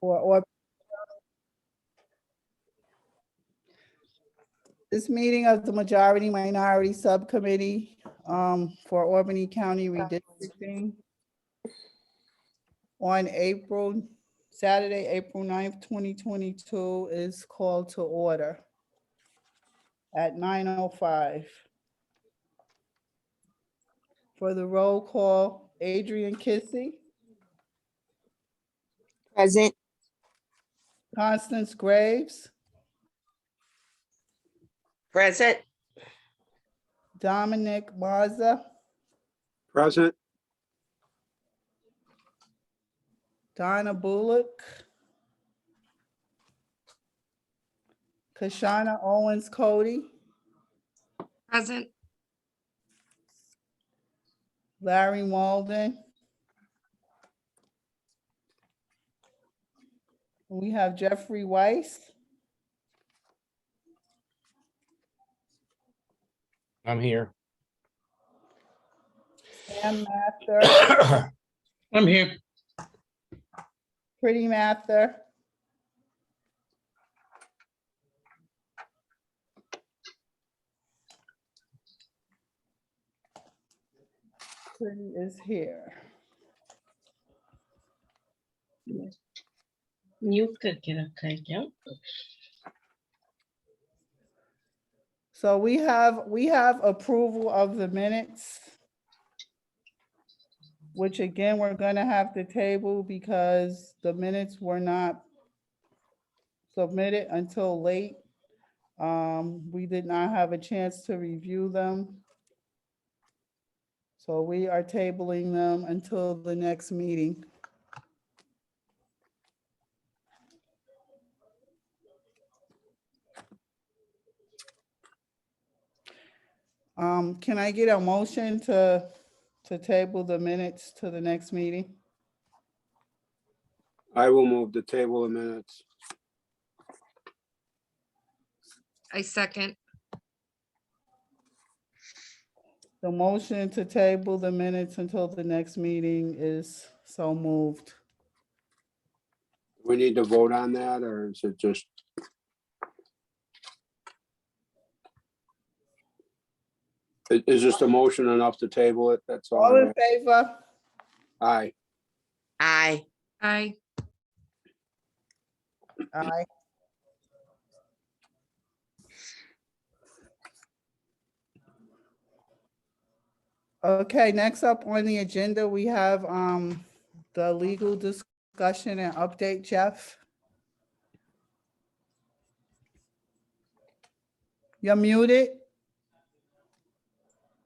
or this meeting of the Majority Minority Subcommittee for Albany County redistricting on Saturday, April 9th, 2022 is called to order at 9:05. For the roll call, Adrian Kissy, Present. Constance Graves, Present. Dominic Mazza, Present. Donna Bullock, Kashana Owens Cody, Present. Larry Malden. We have Jeffrey Weiss, I'm here. Sam Mather, I'm here. Pretty Mather, Pretty is here. Mute करके रखा है क्या? So we have approval of the minutes, which again, we're gonna have to table because the minutes were not submitted until late. We did not have a chance to review them. So we are tabling them until the next meeting. Can I get a motion to table the minutes to the next meeting? I will move the table of minutes. I second. The motion to table the minutes until the next meeting is so moved. We need to vote on that, or is it just? Is just a motion enough to table it? That's all. All I'm in favor? Aye. Aye. Aye. Aye. Okay, next up on the agenda, we have the legal discussion and update, Jeff. You're muted.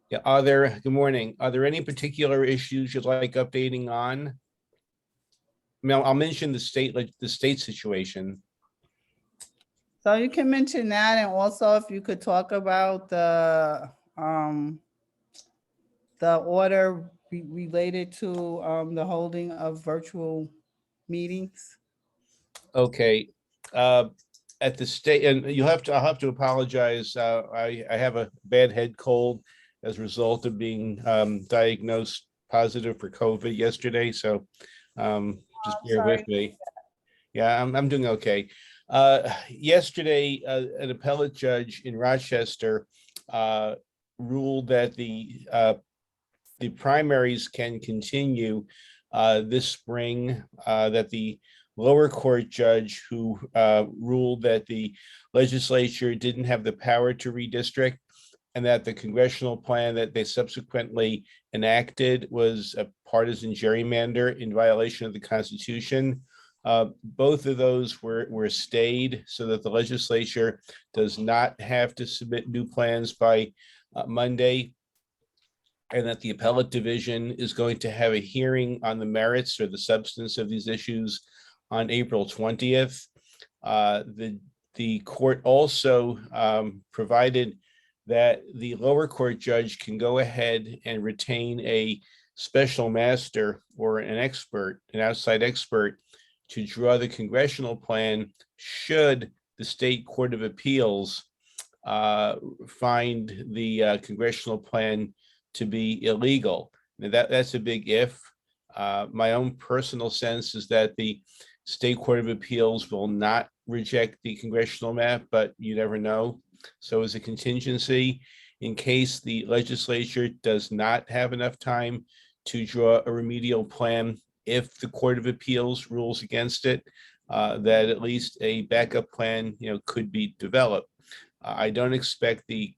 Yeah, good morning. Are there any particular issues you'd like updating on? I mean, I'll mention the state situation. So you can mention that, and also if you could talk about the order related to the holding of virtual meetings. Okay. At the state, and I'll have to apologize. I have a bad head cold as a result of being diagnosed positive for COVID yesterday. So just bear with me. Yeah, I'm doing okay. Yesterday, an appellate judge in Rochester ruled that the primaries can continue this spring, that the lower court judge who ruled that the legislature didn't have the power to redistrict and that the congressional plan that they subsequently enacted was a partisan gerrymander in violation of the Constitution. Both of those were stayed so that the legislature does not have to submit new plans by Monday, and that the appellate division is going to have a hearing on the merits or the substance of these issues on April 20th. The court also provided that the lower court judge can go ahead and retain a special master or an outside expert to draw the congressional plan should the state court of appeals find the congressional plan to be illegal. Now that's a big if. My own personal sense is that the State Court of Appeals will not reject the congressional map, but you never know. So as a contingency, in case the legislature does not have enough time to draw a remedial plan, if the Court of Appeals rules against it, that at least a backup plan, could be developed. I don't expect the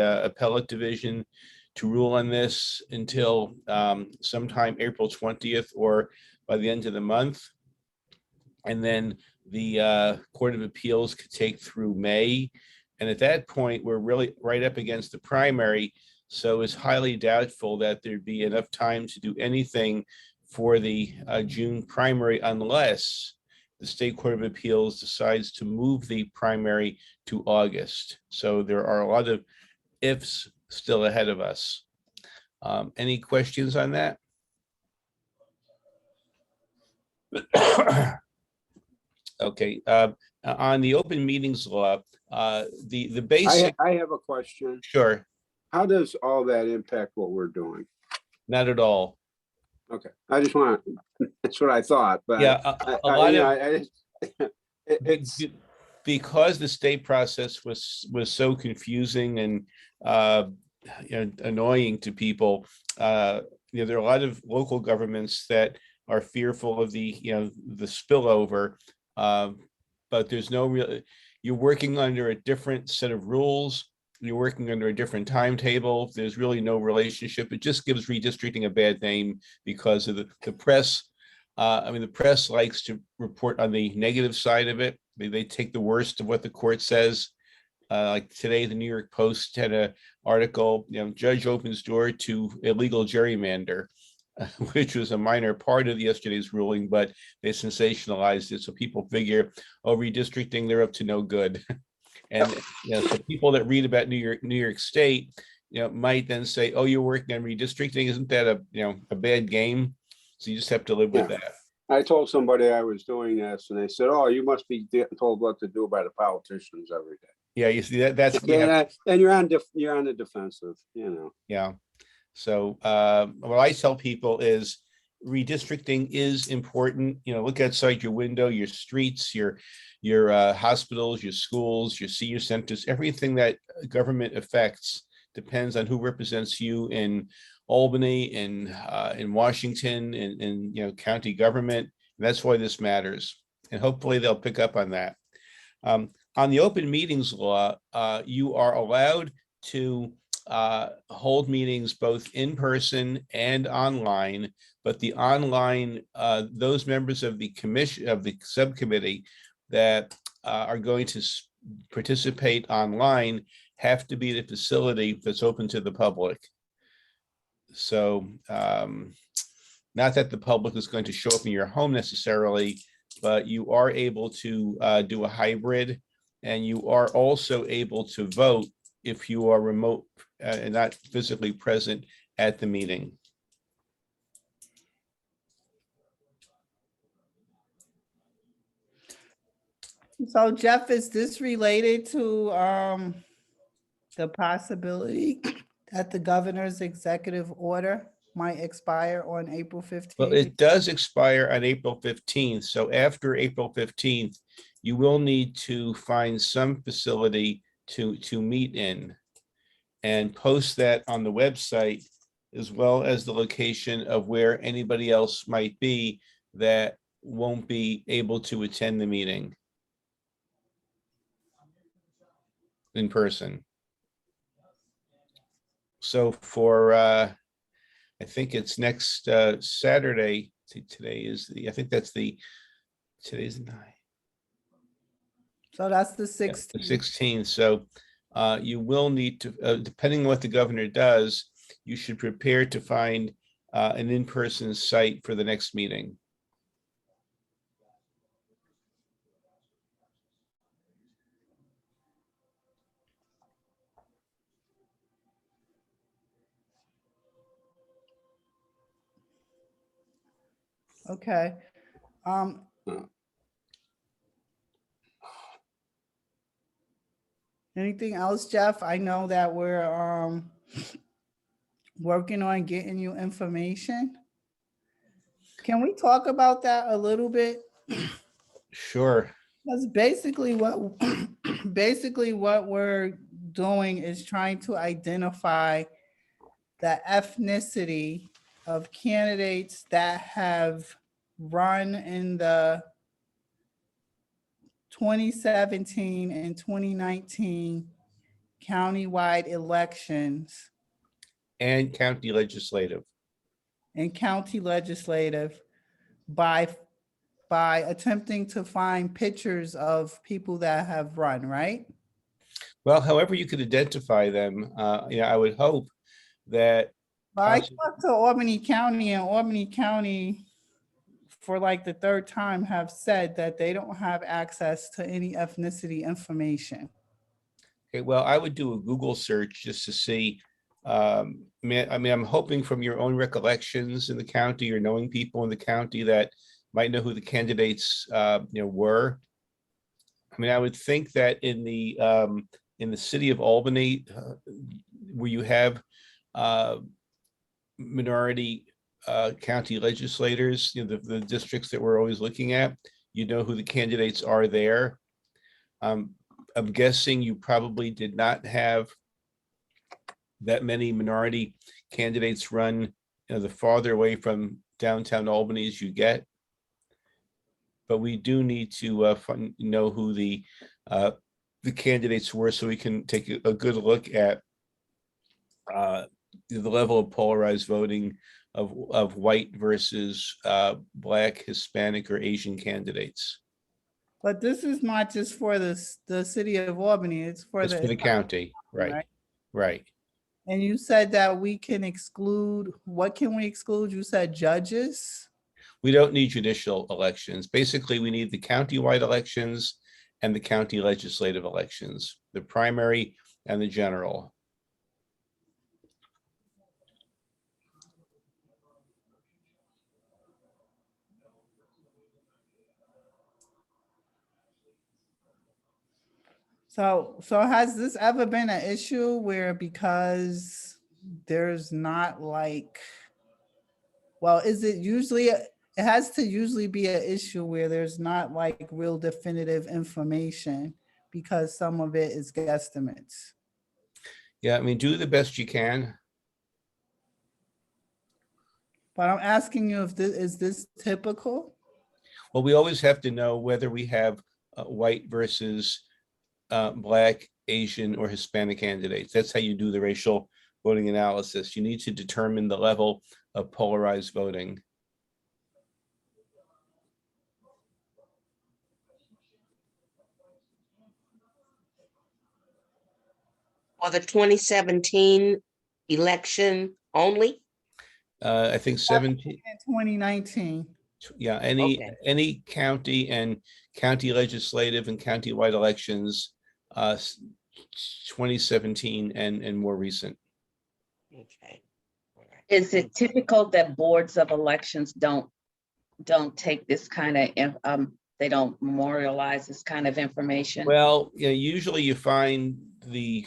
appellate division to rule on this until sometime April 20th or by the end of the month. And then the Court of Appeals could take through May. And at that point, we're really right up against the primary. So it's highly doubtful that there'd be enough time to do anything for the June primary unless the State Court of Appeals decides to move the primary to August. So there are a lot of ifs still ahead of us. Any questions on that? Okay, on the open meetings law, the basic, I have a question. sure, How does all that impact what we're doing? not at all. Okay, I just want, that's what I thought, but. Yeah, a lot of, It's, because the state process was so confusing and annoying to people. There are a lot of local governments that are fearful of the spillover, but there's no real. You're working under a different set of rules. You're working under a different timetable. There's really no relationship. It just gives redistricting a bad name because of the press. The press likes to report on the negative side of it. They take the worst of what the court says. Like today, the New York Post had an article, judge opens door to illegal gerrymander, which was a minor part of yesterday's ruling, but they sensationalized it. So people figure, redistricting, they're up to no good. And so people that read about New York State, might then say, oh, you're working on redistricting. Isn't that a bad game? So you just have to live with that. I told somebody I was doing this and they said, oh, you must be told what to do by the politicians every day. Yeah, you see that's And you're on the defensive, Yeah. So what I tell people is redistricting is important. Look outside your window, your streets, your hospitals, your schools, your senior centers, everything that government affects depends on who represents you in Albany, in Washington, in county government. And that's why this matters. And hopefully they'll pick up on that. On the open meetings law, you are allowed to hold meetings both in person and online, but the online, those members of the commission, of the subcommittee that are going to participate online have to be at a facility that's open to the public. So not that the public is going to show up in your home necessarily, but you are able to do a hybrid, and you are also able to vote if you are remote and not physically present at the meeting. So Jeff, is this related to the possibility that the governor's executive order might expire on April 15th? Well, it does expire on April 15th. So after April 15th, you will need to find some facility to meet in and post that on the website, as well as the location of where anybody else might be that won't be able to attend the meeting in person. So for, I think it's next Saturday, today is the, I think that's today's the 9th. So that's the The 16th. 16th. So you will need to, depending on what the governor does, you should prepare to find an in-person site for the next meeting. Okay. Anything else, Jeff? I know that we're working on getting you information. Can we talk about that a little bit? Sure. That's basically what, basically what we're doing is trying to identify the ethnicity of candidates that have run in the 2017 and 2019 countywide elections And county legislative. and county legislative by attempting to find pictures of people that have run, right? Well, however you could identify them, I would hope that, But I talked to Albany County, and Albany County, for like the third time, have said that they don't have access to any ethnicity information. okay, well, I would do a Google search just to see. I mean, I'm hoping from your own recollections in the county or knowing people in the county that might know who the candidates, were. I mean, I would think that in the city of Albany, where you have minority county legislators, the districts that we're always looking at, you know who the candidates are there. I'm guessing you probably did not have that many minority candidates run, the farther away from downtown Albany as you get. But we do need to know who the candidates were, so we can take a good look at the level of polarized voting of white versus Black, Hispanic, or Asian candidates. But this is not just for the city of Albany, it's for It's for the county, right? right? Right. And you said that we can exclude, what can we exclude? You said judges? We don't need judicial elections. Basically, we need the countywide elections and the county legislative elections, the primary and the general. So has this ever been an issue where, because there's not like, well, is it usually, it has to usually be an issue where there's not like real definitive information because some of it is guesstimates? Yeah, I mean, do the best you can. But I'm asking you if is this typical? Well, we always have to know whether we have white versus Black, Asian, or Hispanic candidates. That's how you do the racial voting analysis. You need to determine the level of polarized voting. For the 2017 election only? I think 17, In 2019. yeah, Okay. any county and county legislative and countywide elections, 2017 and more recent. Okay. All right. Is it typical that boards of elections don't take this kind of, they don't memorialize this kind of information? Well, usually you find the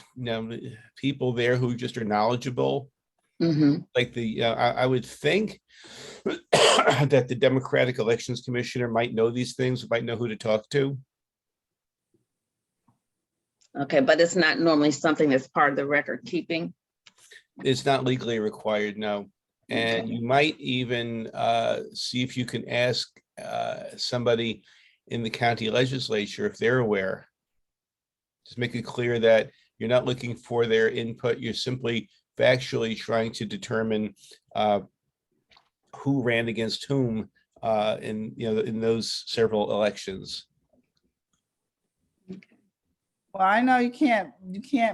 people there who just are knowledgeable. Mhm. Like I would think that the Democratic Elections Commissioner might know these things, might know who to talk to. Okay, but it's not normally something that's part of the record keeping? It's not legally required, no. And Okay. you might even see if you can ask somebody in the county legislature if they're aware. Just make it clear that you're not looking for their input. You're simply factually trying to determine who ran against whom in those several elections. Well, I know you can't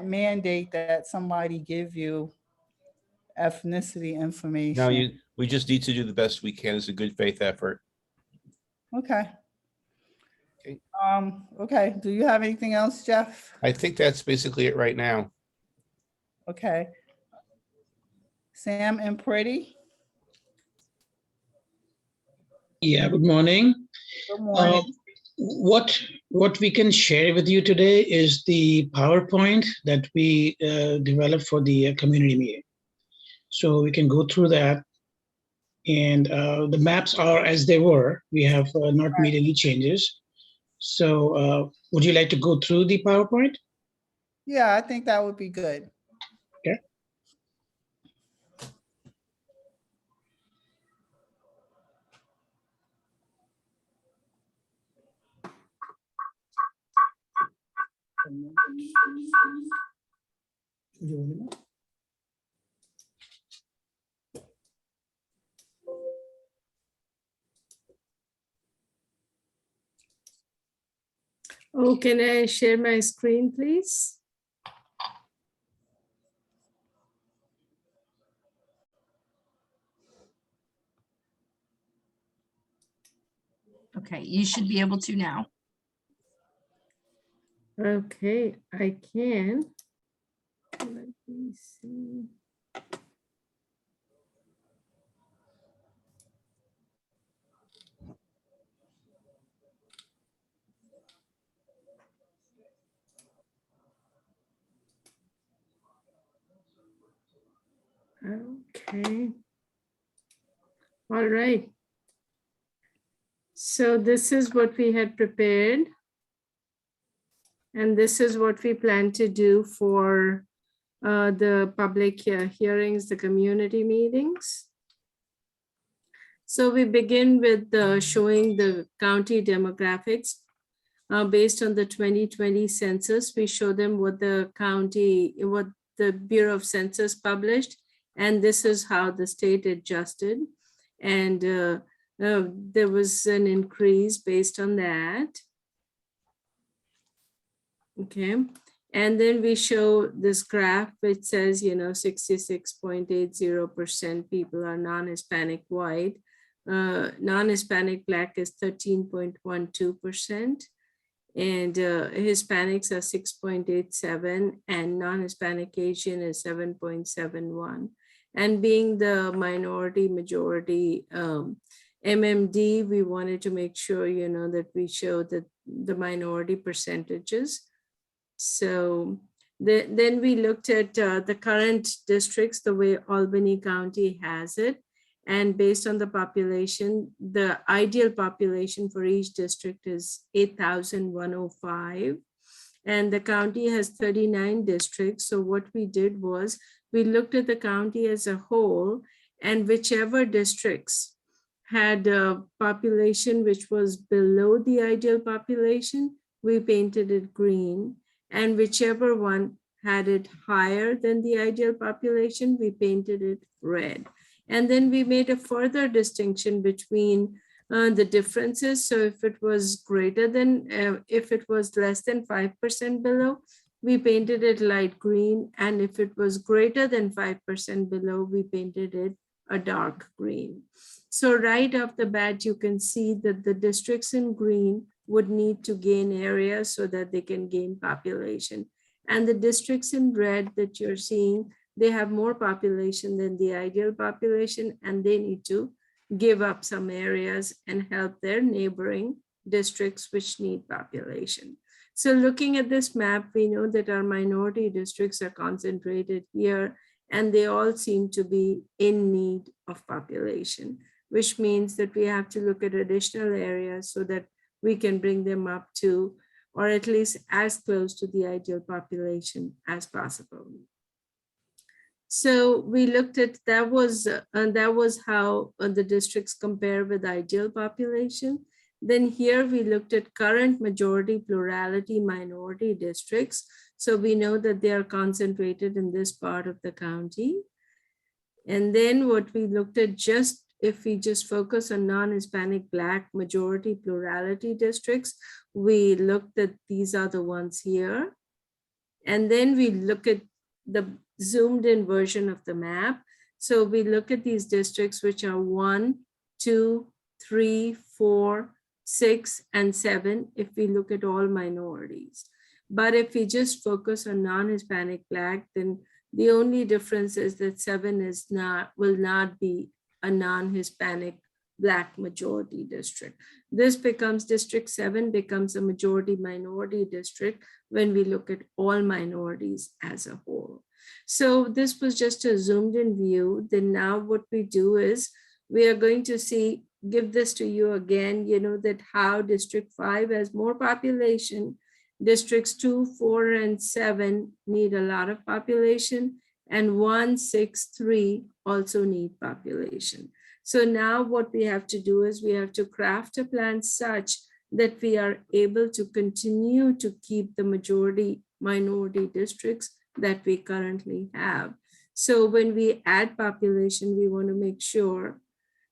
mandate that somebody give you ethnicity information. No, we just need to do the best we can as a good faith effort. Okay. Okay. Okay, do you have anything else, Jeff? I think that's basically it right now. Okay. Sam and Pretty, Yeah, good morning. good morning. What we can share with you today is the PowerPoint that we developed for the community meeting. So we can go through that. And the maps are as they were. We have not made any changes. So would you like to go through the PowerPoint? Yeah, I think that would be good. Okay. Oh, can I share my screen, please? Okay, you should be able to now. Okay, I can. Let me see. Okay. All right. So this is what we had prepared. And this is what we plan to do for the public hearings, the community meetings. So we begin with showing the county demographics. Based on the 2020 census, we show them what the Bureau of Census published, and this is how the state adjusted. And there was an increase based on that. Okay, and then we show this graph which says, 66.80% people are non-Hispanic white. Non-Hispanic Black is 13.12%. And Hispanics are 6.87, and non-Hispanic Asian is 7.71. And being the minority majority MMD, we wanted to make sure, that we show the minority percentages. So then we looked at the current districts, the way Albany County has it. And based on the population, the ideal population for each district is 8,105. And the county has 39 districts. So what we did was we looked at the county as a whole, and whichever districts had a population which was below the ideal population, we painted it green. And whichever one had it higher than the ideal population, we painted it red. And then we made a further distinction between the differences. So if it was greater than, if it was less than 5% below, we painted it light green. And if it was greater than 5% below, we painted it a dark green. So right off the bat, you can see that the districts in green would need to gain area so that they can gain population. And the districts in red that you're seeing, they have more population than the ideal population, and they need to give up some areas and help their neighboring districts which need population. So looking at this map, we know that our minority districts are concentrated here, and they all seem to be in need of population, which means that we have to look at additional areas so that we can bring them up to, or at least as close to the ideal population as possible. So we looked at, that was how the districts compare with ideal population. Then here we looked at current majority plurality minority districts. So we know that they are concentrated in this part of the county. And then what we looked at, just if we just focus on non-Hispanic Black majority plurality districts, we looked at, these are the ones here. And then we look at the zoomed in version of the map. So we look at these districts which are 1, 2, 3, 4, 6, and 7 if we look at all minorities. But if we just focus on non-Hispanic Black, then the only difference is that 7 will not be a non-Hispanic Black majority district. This becomes, District 7 becomes a majority minority district when we look at all minorities as a whole. So this was just a zoomed in view. Then now what we do is we are going to see, give this to you again, you know, that how District 5 has more population. Districts 2, 4, and 7 need a lot of population, and 1, 6, 3 also need population. So now what we have to do is we have to craft a plan such that we are able to continue to keep the majority minority districts that we currently have. So when we add population, we want to make sure.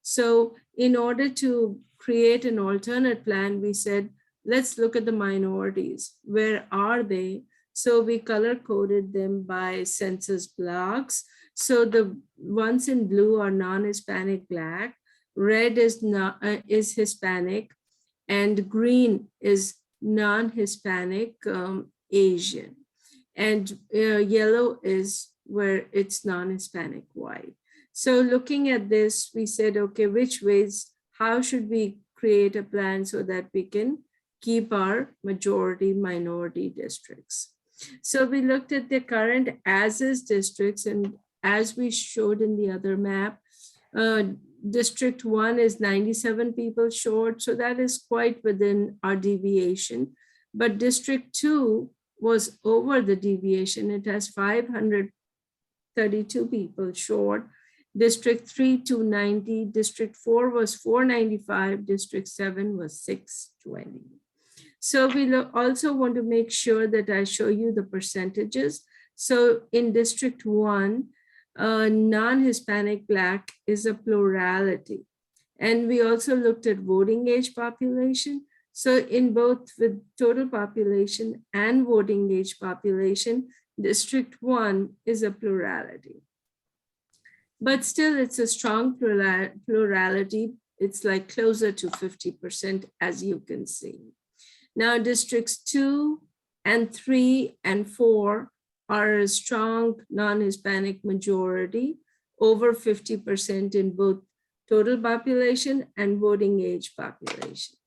So in order to create an alternate plan, we said, let's look at the minorities. Where are they? So we color coded them by census blocks. So the ones in blue are non-Hispanic Black, red is is Hispanic, and green is non-Hispanic Asian, and yellow is where it's non-Hispanic White. So looking at this, we said, okay, which ways, how should we create a plan so that we can keep our majority minority districts? So we looked at the current as-is districts, and as we showed in the other map, District 1 is 97 people short, so that is quite within our deviation. But District 2 was over the deviation. It has 532 people short. District 3, 290. District 4 was 495. District 7 was 620. So we also want to make sure that I show you the percentages. So in District 1, non-Hispanic Black is a plurality. And we also looked at voting age population. So in both with total population and voting age population, District 1 is a plurality. But still it's a strong plurality. It's like closer to 50%, as you can see. Now Districts 2 and 3 and 4 are a strong non-Hispanic majority, over 50% in both total population and voting age population.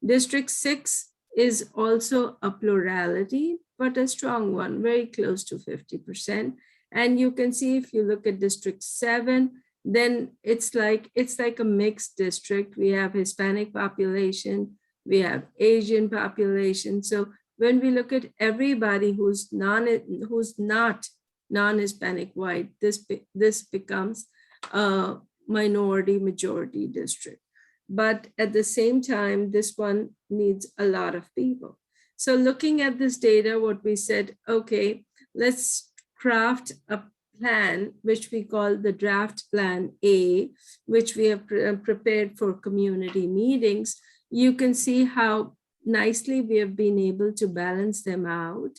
District 6 is also a plurality, but a strong one, very close to 50%. And you can see if you look at District 7, then it's like a mixed district. We have Hispanic population, we have Asian population. So when we look at everybody who's not non-Hispanic White, this becomes a minority majority district. But at the same time, this one needs a lot of people. So looking at this data, what we said, okay, let's craft a plan, which we call the draft plan A, which we have prepared for community meetings. You can see how nicely we have been able to balance them out.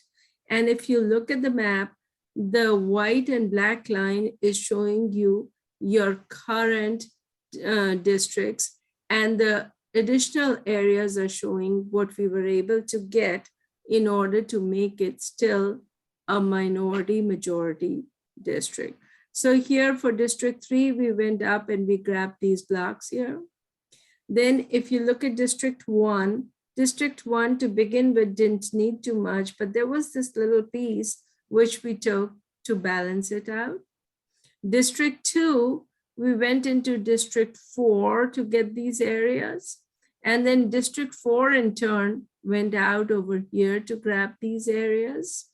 And if you look at the map, the white and black line is showing you your current districts, and the additional areas are showing what we were able to get in order to make it still a minority majority district. So here for District 3, we went up and we grabbed these blocks here. Then if you look at District 1 to begin with didn't need too much, but there was this little piece which we took to balance it out. District 2, we went into District 4 to get these areas. And then District 4 in turn went out over here to grab these areas.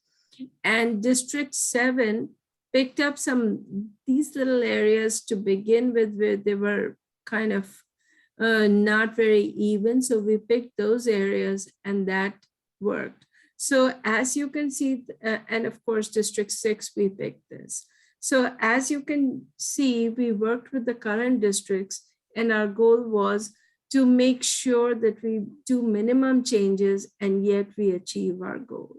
And District 7 picked up these little areas to begin with, where they were kind of not very even. So we picked those areas and that worked. So as you can see, and of course, District 6, we picked this. So as you can see, we worked with the current districts, and our goal was to make sure that we do minimum changes and yet we achieve our goal.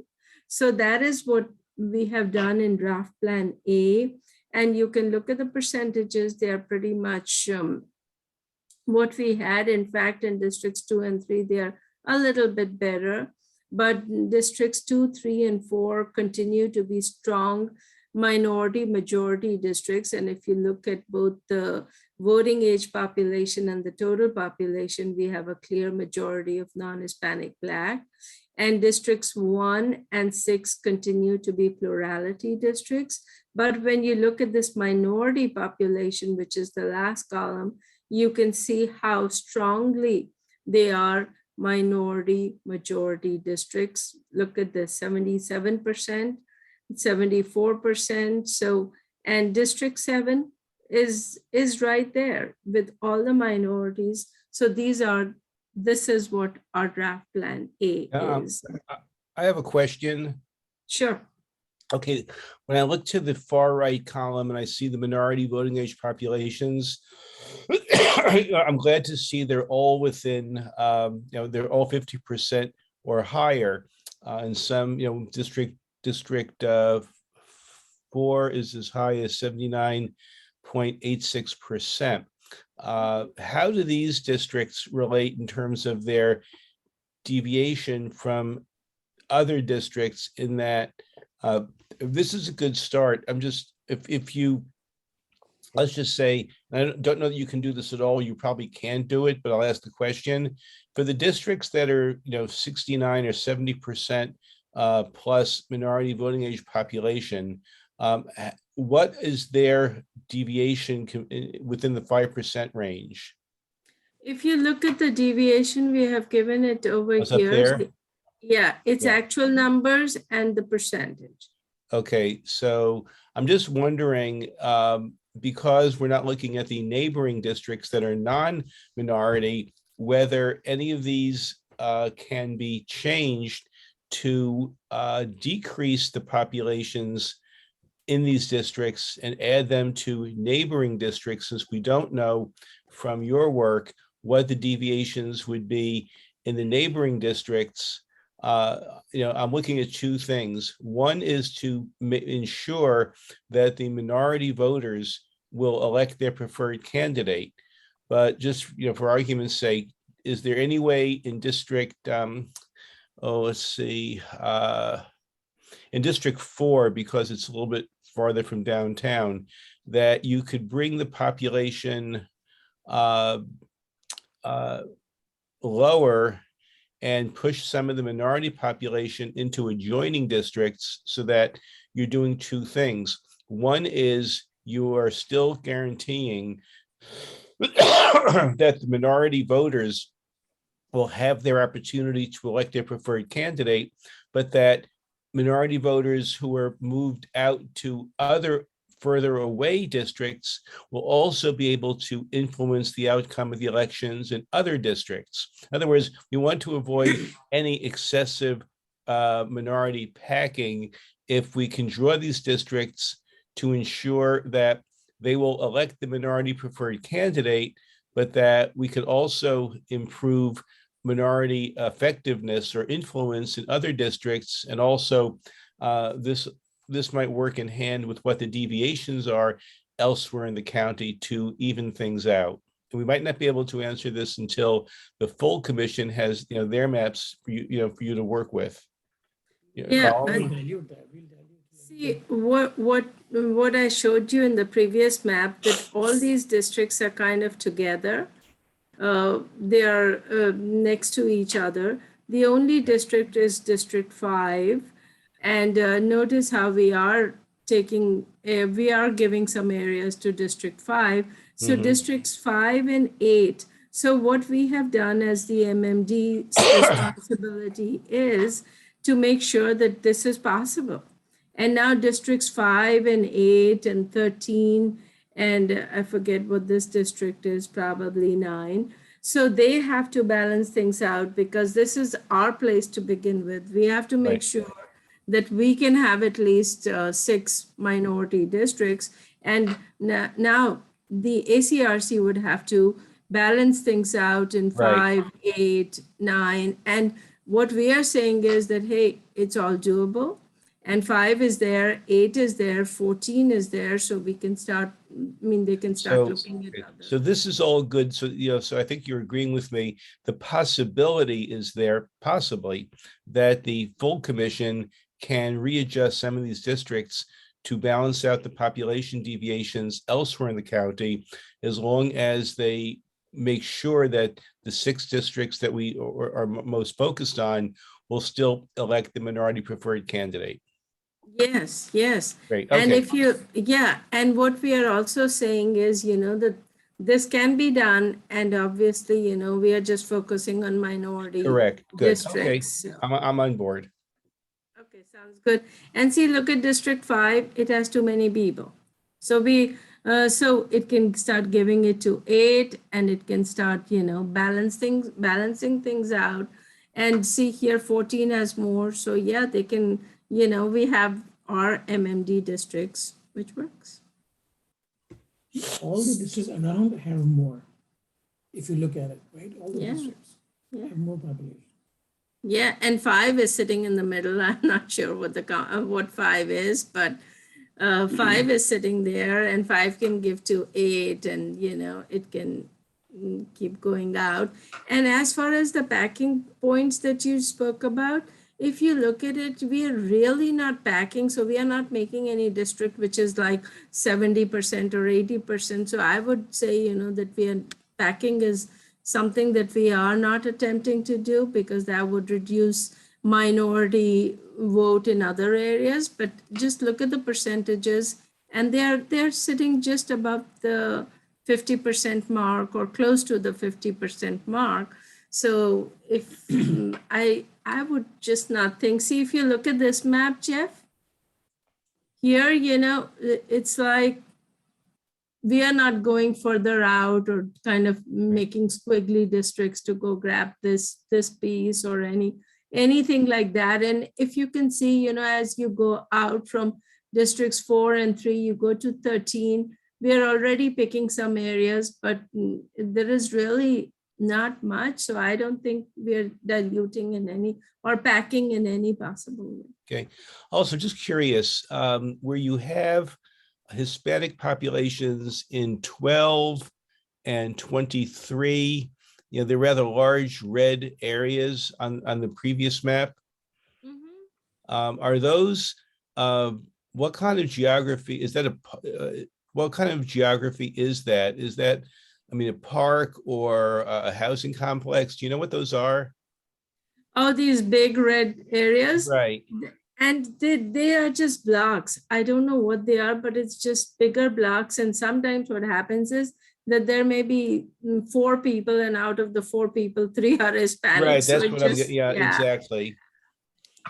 So that is what we have done in draft plan A. And you can look at the percentages. They are pretty much what we had. In fact, in Districts 2 and 3, they are a little bit better. But Districts 2, 3, and 4 continue to be strong minority majority districts. And if you look at both the voting age population and the total population, we have a clear majority of non-Hispanic Black. And Districts 1 and 6 continue to be plurality districts. But when you look at this minority population, which is the last column, you can see how strongly they are minority majority districts. Look at this, 77%, 74%. So, and District 7 is right there with all the minorities. So this is what our draft plan A is. I have a question. Sure. Okay, when I look to the far right column and I see the minority voting age populations, I'm glad to see they're all within, they're all 50% or higher. And some, district 4 is as high as 79.86%. How do these districts relate in terms of their deviation from other districts in that this is a good start? I'm just, if you, let's just say, I don't know that you can do this at all, you probably can't do it, but I'll ask the question. For the districts that are, 69 or 70% plus minority voting age population, what is their deviation within the 5% range? If you look at the deviation, we have given it over What's up here. there? Yeah, it's Yeah. actual numbers and the percentage. Okay, so I'm just wondering, because we're not looking at the neighboring districts that are non-minority, whether any of these can be changed to decrease the populations in these districts and add them to neighboring districts, since we don't know from your work what the deviations would be in the neighboring districts. I'm looking at two things. One is to ensure that the minority voters will elect their preferred candidate. But just, for argument's sake, is there any way in district, let's see, in District 4, because it's a little bit farther from downtown, that you could bring the population lower and push some of the minority population into adjoining districts, so that you're doing two things. One is you are still guaranteeing that the minority voters will have their opportunity to elect their preferred candidate, but that minority voters who are moved out to other further away districts will also be able to influence the outcome of the elections in other districts. In other words, we want to avoid any excessive minority packing if we can draw these districts to ensure that they will elect the minority preferred candidate, but that we could also improve minority effectiveness or influence in other districts. And also this might work in hand with what the deviations are elsewhere in the county to even things out. And we might not be able to answer this until the full commission has, their maps for you to work with. Yeah, Carl? see what I showed you in the previous map, that all these districts are kind of together. They are next to each other. The only district is District 5. And notice how we are giving some areas to District 5. So Districts 5 and 8. So what we have done as the MMD's responsibility is to make sure that this is possible. And now Districts 5 and 8 and 13, and I forget what this district is, probably 9. So they have to balance things out, because this is our place to begin with. We have to make sure that we can have at least 6 minority districts. And now the ACRC would have to balance things out in 5, 8, 9. And what we are saying is that, hey, it's all doable. And 5 is there, 8 is there, 14 is there. So we can start, they can start looking at others. So this is all good. So, so I think you're agreeing with me. The possibility is there, possibly, that the full commission can readjust some of these districts to balance out the population deviations elsewhere in the county, as long as they make sure that the 6 districts that we are most focused on will still elect the minority preferred candidate. Yes. Great. And Okay. and what we are also saying is, that this can be done, and obviously, we are just focusing on minority Correct. Good. Okay. districts. So- I'm on board. Okay, sounds good. And see, look at District 5, it has too many people. So so it can start giving it to 8, and it can start, balancing things out. And see here, 14 has more. So yeah, they can, we have our MMD districts, which works. All the districts around have more. If you look at it, right? All the Yeah, districts yeah. have more population. Yeah, and 5 is sitting in the middle. I'm not sure what 5 is, but 5 is sitting there, and 5 can give to 8, and it can keep going out. And as far as the packing points that you spoke about, if you look at it, we are really not packing, so we are not making any district which is like 70% or 80%. So I would say, that we are packing is something that we are not attempting to do, because that would reduce minority vote in other areas. But just look at the percentages, and they're sitting just above the 50% mark, or close to the 50% mark. So if I would just not think, see, if you look at this map, Jeff, here, it's like we are not going further out or kind of making squiggly districts to go grab this piece or anything like that. And if you can see, as you go out from districts 4 and 3, you go to 13, we are already picking some areas, but there is really not much. So I don't think we're diluting in any or packing in any possible way. Okay. Also, just curious, where you have Hispanic populations in 12 and 23, they're rather large red areas on the previous map. Are those, what kind of geography is that? What kind of geography is that? Is that, a park or a housing complex? Do you know what those are? Oh, these big red areas. Right. And they are just blocks. I don't know what they are, but it's just bigger blocks. And sometimes what happens is that there may be 4 people, and out of the 4 people, 3 are Hispanic. Right, So that's it what I'm just- getting, yeah, exactly.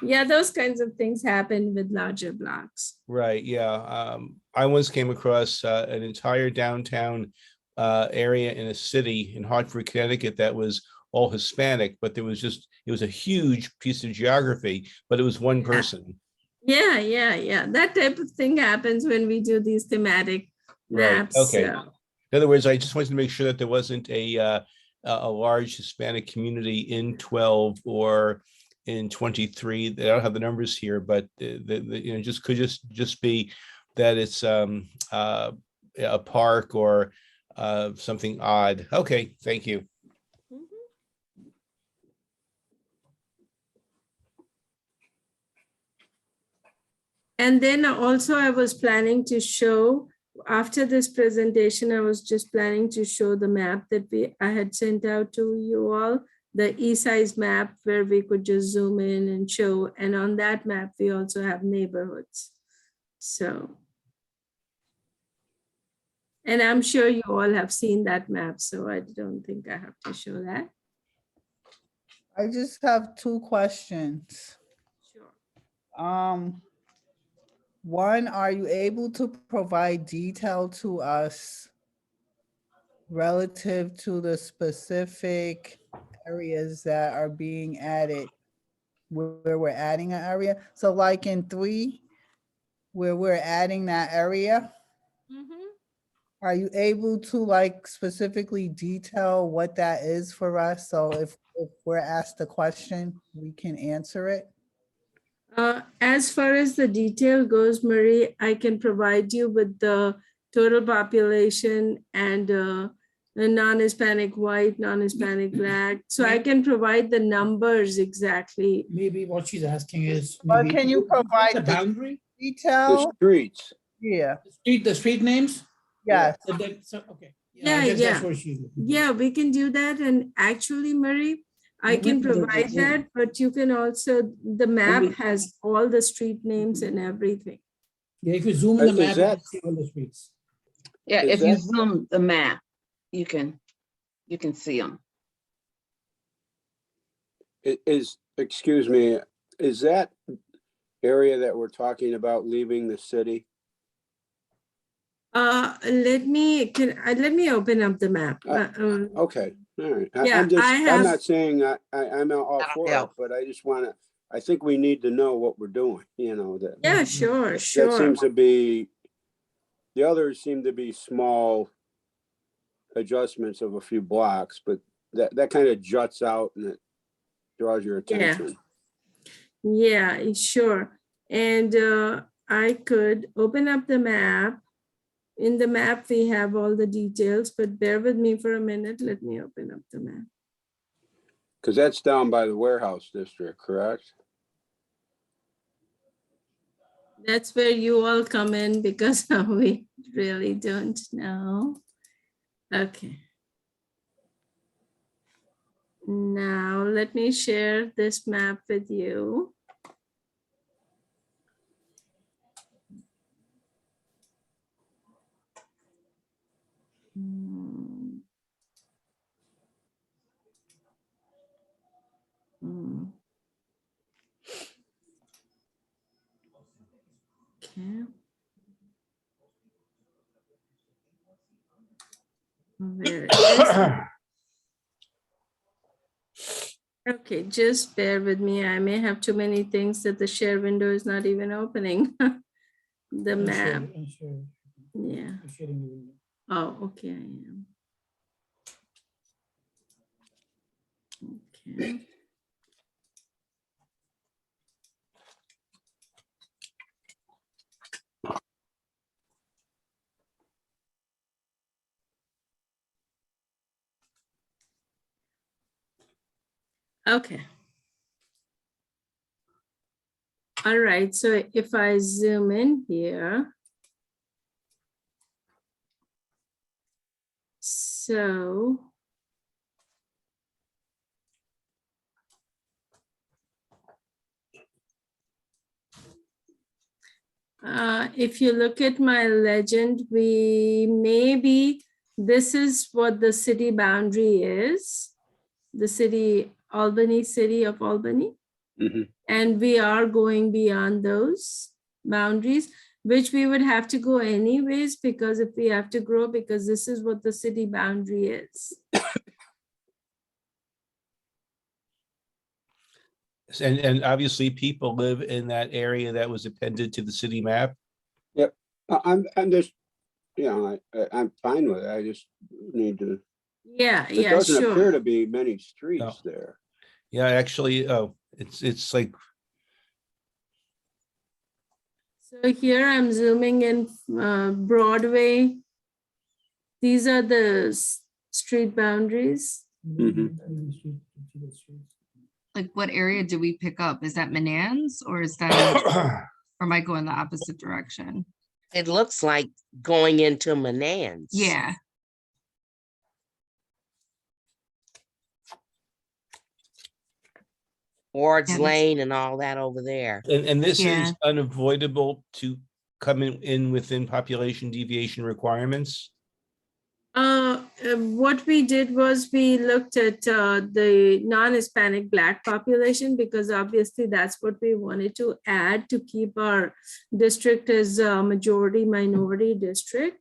Yeah, those kinds of things happen with larger blocks. Right, yeah. I once came across an entire downtown area in a city in Hartford, Connecticut that was all Hispanic, but it was a huge piece of geography, but it was one person. Yeah. That type of thing happens when we do these thematic Right, maps. okay. So. In other words, I just wanted to make sure that there wasn't a large Hispanic community in 12 or in 23. I don't have the numbers here, but just could just be that it's a park or something odd. Okay, thank you. And then also I was planning to show, after this presentation, I was just planning to show the map that I had sent out to you all, the e-size map where we could just zoom in and show. And on that map, we also have neighborhoods. So, and I'm sure you all have seen that map, so I don't think I have to show that. I just have 2 questions. Sure. One, are you able to provide detail to us relative to the specific areas that are being added, where we're adding an area? So like in 3, where we're adding that area, are you able to like specifically detail what that is for us? So if we're asked a question, we can answer it? As far as the detail goes, Marie, I can provide you with the total population and the non-Hispanic white, non-Hispanic black. So I can provide the numbers exactly. Maybe what she's asking is. But maybe can you provide the the boundary? The detail? streets. Yeah, The street names? yes. Okay. Yeah, I guess yeah. that's what she's looking for. Yeah, we can do that. And actually, Marie, I Yeah, can we can do provide that. that, but you can also, the map we- has all the street names and everything. Yeah, if you zoom in the Is map, you that- can see all the streets. Yeah, Is if you that- zoom the map, you can see them. Excuse me, is that area that we're talking about leaving the city? Let me open up the map. Okay, all right. Yeah, I'm have- not saying I'm all That'll for it, help. but I just wanna, I think we need to know what we're doing, you know, that. Yeah, sure, That sure. seems to be, the others seem to be small adjustments of a few blocks, but that kind of juts out and it draws your attention. Yeah, sure. And I could open up the map. In the map, we have all the details, but bear with me for a minute. Let me open up the map. Because that's down by the warehouse district, correct? That's where you all come in because we really don't know. Okay. Now, let me share this map with you. Hmm. Hmm. Okay. Where is it? Okay, just bear with me. I may have too many things that the share window is not even opening. The map. Yeah. Oh, okay, I am. Okay. Okay. All right, so if I zoom in here. So. If you look at my legend, this is what the city boundary is. The city, Albany, city of Albany. Mhm. And we are going beyond those boundaries, which we would have to go anyways, because if we have to grow, because this is what the city boundary is. And obviously people live in that area that was appended to the city map. I'm just, you know, I'm fine with it. I just need to, Yeah, it yeah, doesn't appear sure. to be many No. streets there. Yeah, actually, it's like, So here I'm zooming in Broadway. These are the street boundaries. Mhm. Like what area do we pick up? Is that Manans or is that, or am I going the opposite direction? It looks like going into Manans. Yeah, Ward's Yeah, that's- Lane and all that over there. and this Yeah. is unavoidable to come in within population deviation requirements. What we did was we looked at the non-Hispanic Black population, because obviously that's what we wanted to add to keep our district as a majority minority district.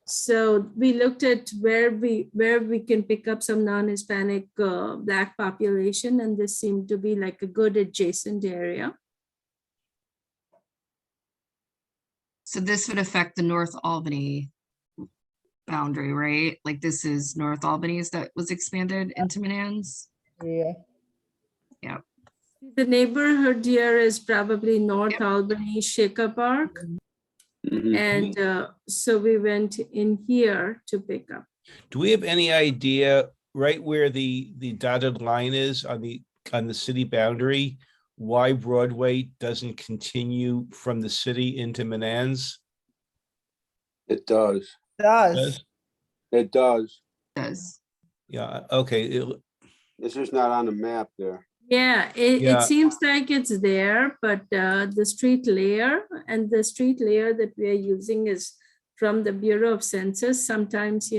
So we looked at where we can pick up some non-Hispanic Black population, and this seemed to be like a good adjacent area. so this would affect the North Albany boundary, right? Like this is North Albany's that was expanded into Manans? Yeah. The neighborhood here is probably North Albany, Shaker Park. Mhm. And so we went in here to pick up. Do we have any idea right where the dotted line is on the city boundary, why Broadway doesn't continue from the city into Manans? It does. Does. It does. Does. Yeah, okay. It's just not on the map there. Yeah, it Yeah. seems like it's there, but the street layer that we are using is from the Bureau of Census. Sometimes,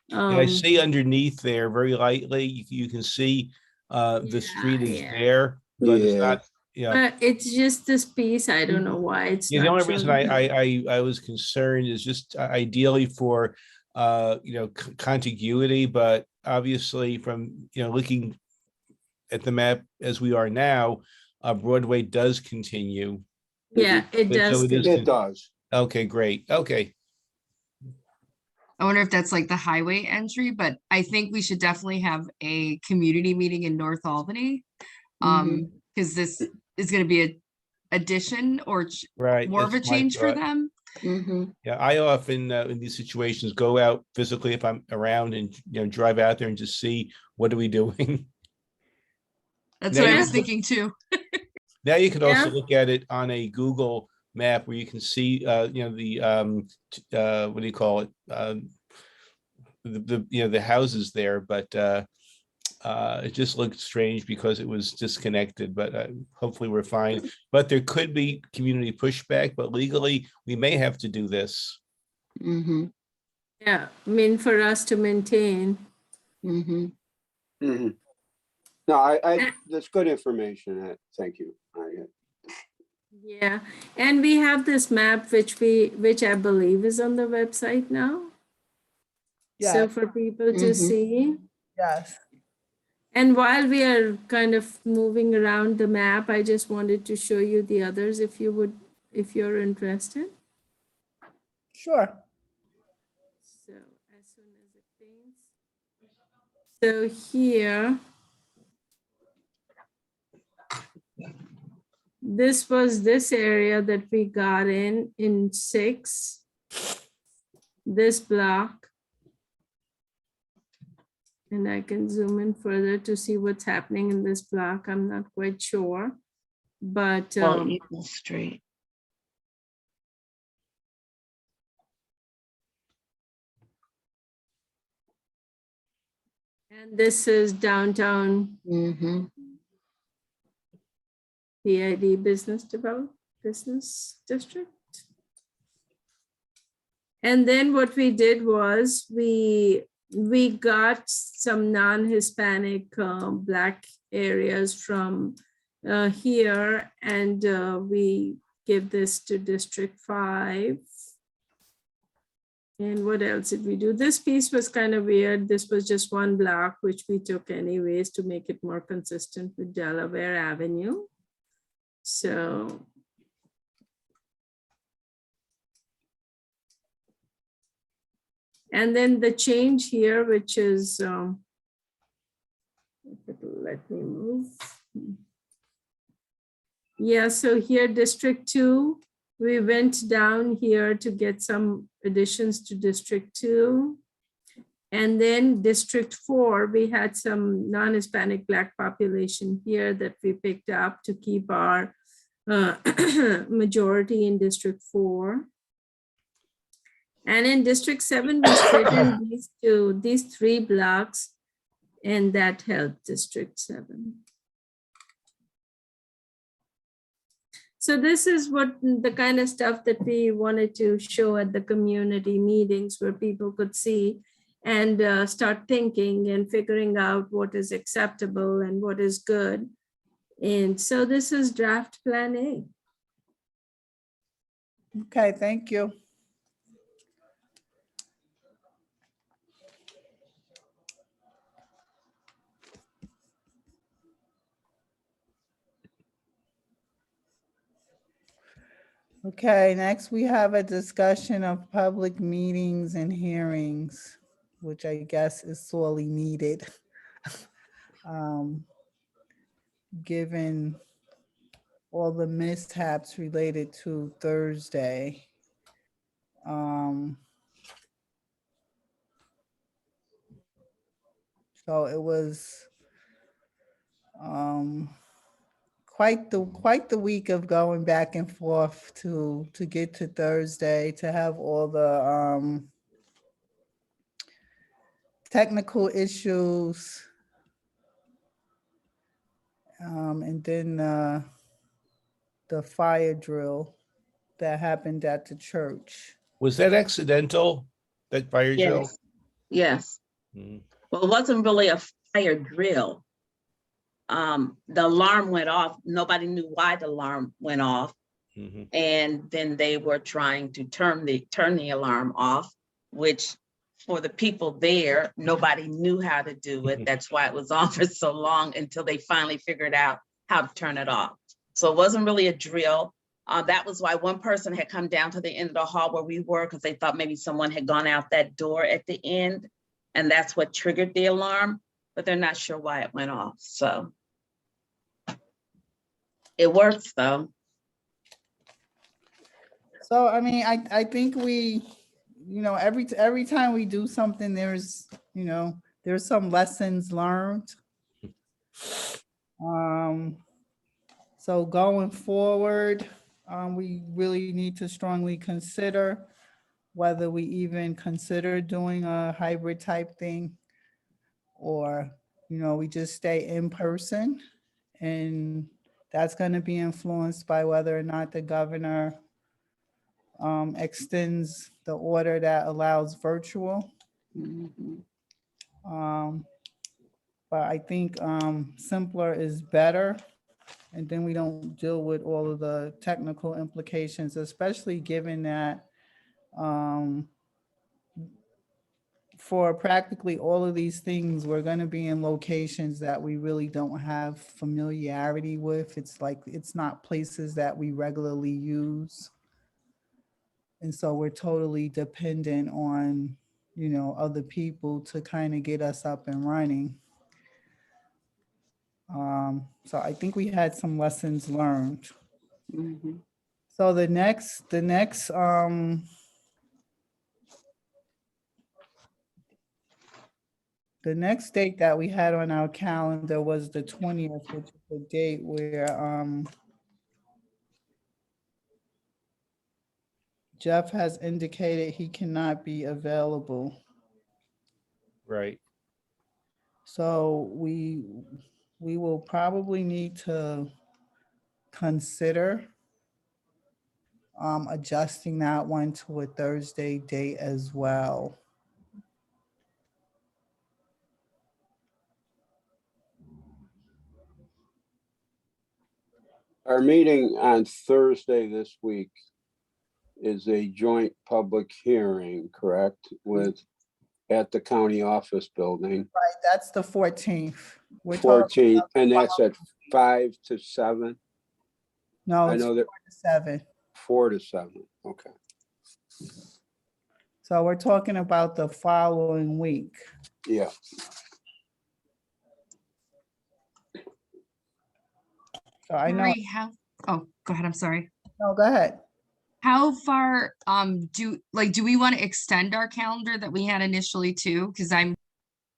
Yeah, I Um, see underneath there very lightly, you can see the street is yeah. there, but it's Yeah. not, yeah. It's just this piece. I don't know why it's Yeah, the not only reason showing. I was concerned is just ideally for contiguity, but obviously from looking at the map as we are now, Broadway does continue. Yeah, it But so does. it is It does. Okay, great. Okay. I wonder if that's like the highway entry, but I think we should definitely have a community meeting in North Albany. Mhm. Because this is gonna be a addition or Right. more of a that's my change for thought. them. Mhm. Yeah, I often in these situations go out physically if I'm around and drive out there and just see what are we doing. That's Now what I you was can- thinking too. Now you can also Yeah. look at it on a Google map where you can see the what do you call it? The houses there, but it just looked strange because it was disconnected, but hopefully we're fine. But there could be community pushback, but legally we may have to do this. Mhm. Yeah, I mean, for us to maintain. Mhm. Mhm. No, that's good information. Thank you. Yeah, and we have this map which I believe is on the website now. So Yeah. for people to Mhm. see. Yes. And while we are kind of moving around the map, I just wanted to show you the others if you're interested. Sure. So as soon as it paints. So here, this was this area that we got in 6, this block. And I can zoom in further to see what's happening in this block. I'm not quite sure, but Eagle Street. and this is downtown Mhm. PID business district. And then what we did was we got some non-Hispanic Black areas from here, and we give this to District 5. And what else did we do? This piece was kind of weird. This was just one block, which we took anyways to make it more consistent with Delaware Avenue. So and then the change here, which is, let me move. Yeah, so here, District 2, we went down here to get some additions to District 2. And then District 4, we had some non-Hispanic Black population here that we picked up to keep our majority in District 4. And in District 7, we straightened these 3 blocks, and that helped District 7. So this is what the kind of stuff that we wanted to show at the community meetings where people could see and start thinking and figuring out what is acceptable and what is good. And so this is draft Plan A. Okay, thank you. Okay, next we have a discussion of public meetings and hearings, which I guess is sorely needed. Given all the mishaps related to Thursday. So it was quite the week of going back and forth to get to Thursday, to have all the technical issues, and then the fire drill that happened at the church. Was that accidental, that fire drill? Yes. Yes. Mhm. Well, it wasn't really a fire drill. The alarm went off. Nobody knew why the alarm went off. Mhm. And then they were trying to turn the alarm off, which for the people there, nobody knew how to do it. That's why it was on for so long until they finally figured out how to turn it off. So it wasn't really a drill. That was why one person had come down to the end of the hall where we were, because they thought maybe someone had gone out that door at the end. And that's what triggered the alarm, but they're not sure why it went off. So it works though. So, I mean, I think we, every time we do something, there's some lessons learned. So going forward, we really need to strongly consider whether we even consider doing a hybrid type thing, or, we just stay in person. And that's going to be influenced by whether or not the governor extends the order that allows virtual. Mhm. But I think simpler is better. And then we don't deal with all of the technical implications, especially given that for practically all of these things, we're going to be in locations that we really don't have familiarity with. It's like, it's not places that we regularly use. And so we're totally dependent on, other people to kind of get us up and running. So I think we had some lessons learned. Mhm. So the next date that we had on our calendar was the 20th, which is the date where Jeff has indicated he cannot be available. Right. So we will probably need to consider adjusting that one to a Thursday date as well. Our meeting on Thursday this week is a joint public hearing, correct, at the county office building, Right, that's the 14th. We're talking 14, about the and that's following- at 5 to 7. No, I it's know that 4 to 7. 4 to 7, okay. So we're talking about the following week. Yeah, So I know, Marie, oh, go ahead, I'm sorry. no, go ahead. How far, do we want to extend our calendar that we had initially too? Because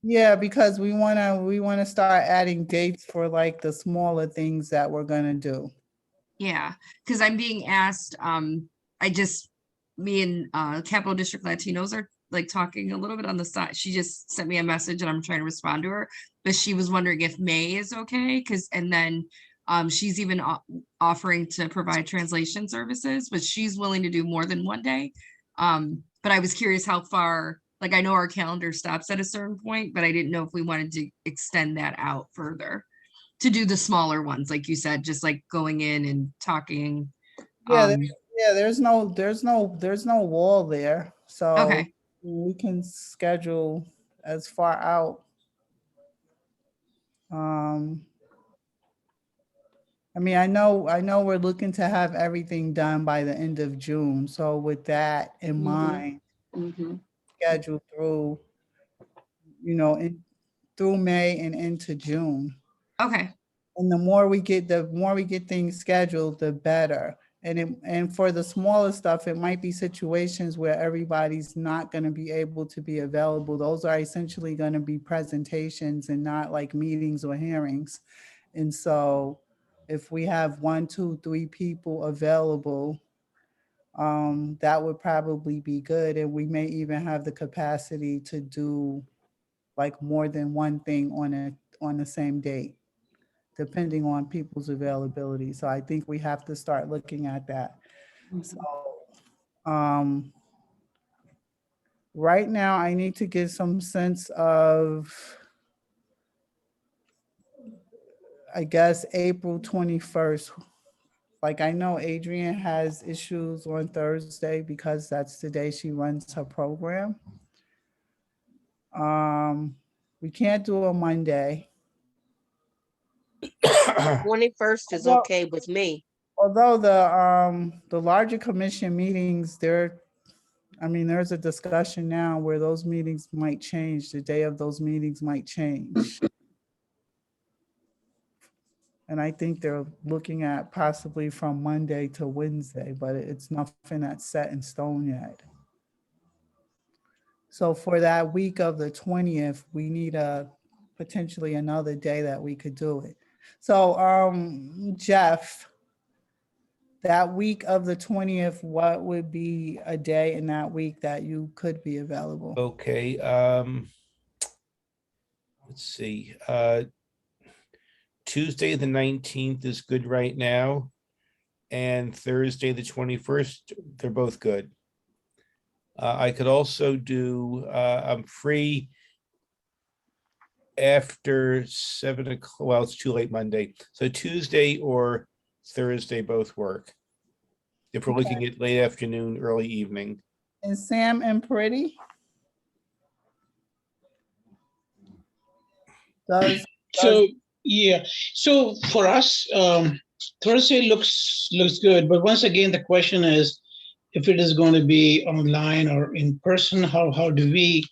Yeah, because we wanna start adding dates for like the smaller things that we're gonna do. yeah, because I'm being asked, me and Capital District Latinos are like talking a little bit on the side. She just sent me a message and I'm trying to respond to her, but she was wondering if May is okay, and then she's even offering to provide translation services, but she's willing to do more than one day. But I was curious how far, like I know our calendar stops at a certain point, but I didn't know if we wanted to extend that out further to do the smaller ones, like you said, just like going in and talking. Yeah, Um, there's no wall there, so okay, we can schedule as far out. I mean, I know we're looking to have everything done by the end of June, so with that in Mhm. mind, Mhm. schedule through, through May and into June. okay, And the more we get things scheduled, the better. And for the smaller stuff, it might be situations where everybody's not going to be able to be available. Those are essentially going to be presentations and not like meetings or hearings. And so if we have 1, 2, 3 people available, that would probably be good. And we may even have the capacity to do like more than one thing on the same date, depending on people's availability. So I think we have to start looking at that. So right now I need to get some sense of, I guess, April 21st. Like, I know Adrienne has issues on Thursday because that's the day she runs her program. We can't do a Monday. 21st is Well- okay with me. Although the larger commission meetings, there's a discussion now where those meetings might change. The day of those meetings might change. And I think they're looking at possibly from Monday to Wednesday, but it's nothing that's set in stone yet. So for that week of the 20th, we need potentially another day that we could do it. So Jeff, that week of the 20th, what would be a day in that week that you could be available? Okay, let's see, Tuesday, the 19th is good right now. And Thursday, the 21st, they're both good. I could also do, I'm free after 7 o'clock. Well, it's too late Monday. So Tuesday or Thursday both work. If we're looking at late afternoon, early evening. And Sam and Pretty? So, yeah, so for us, Thursday looks good, but once again, the question is, if it is going to be online or in person, how do we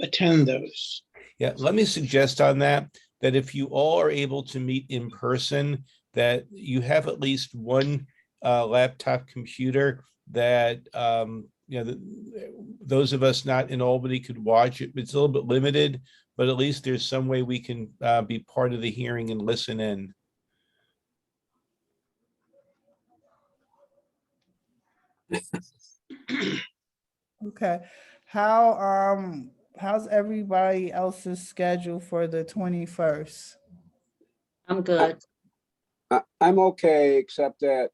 attend those? Yeah, let me suggest on that if you all are able to meet in person, that you have at least one laptop computer that those of us not in Albany could watch it. It's a little bit limited, but at least there's some way we can be part of the hearing and listen in. Okay. How's everybody else's schedule for the 21st? I'm good. I'm okay, except that,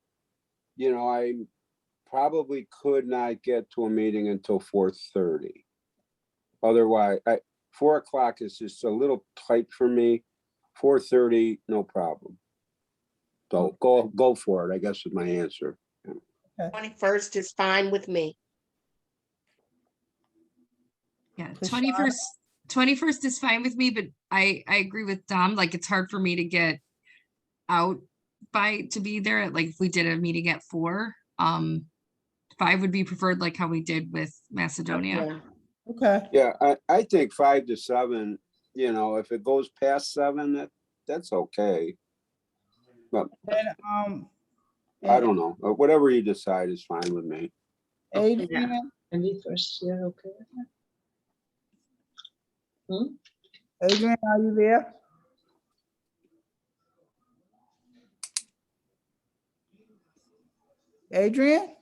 I probably could not get to a meeting until 4:30. Otherwise, 4 o'clock is just a little tight for me. 4:30, no problem. So go for it, I guess is my answer. 21st is fine with me. Yeah, Tashana? 21st is fine with me, but I agree with Dom. Like, it's hard for me to get out to be there at, like, if we did a meeting at 4. 5 would be preferred, like how we did with Macedonia. Yeah. Okay. Yeah, I think 5 to 7, if it goes past 7, that's okay. But And I don't know, whatever you decide is fine with me. Adrian, Maybe first, yeah, okay. Adrian, are you there? Adrian?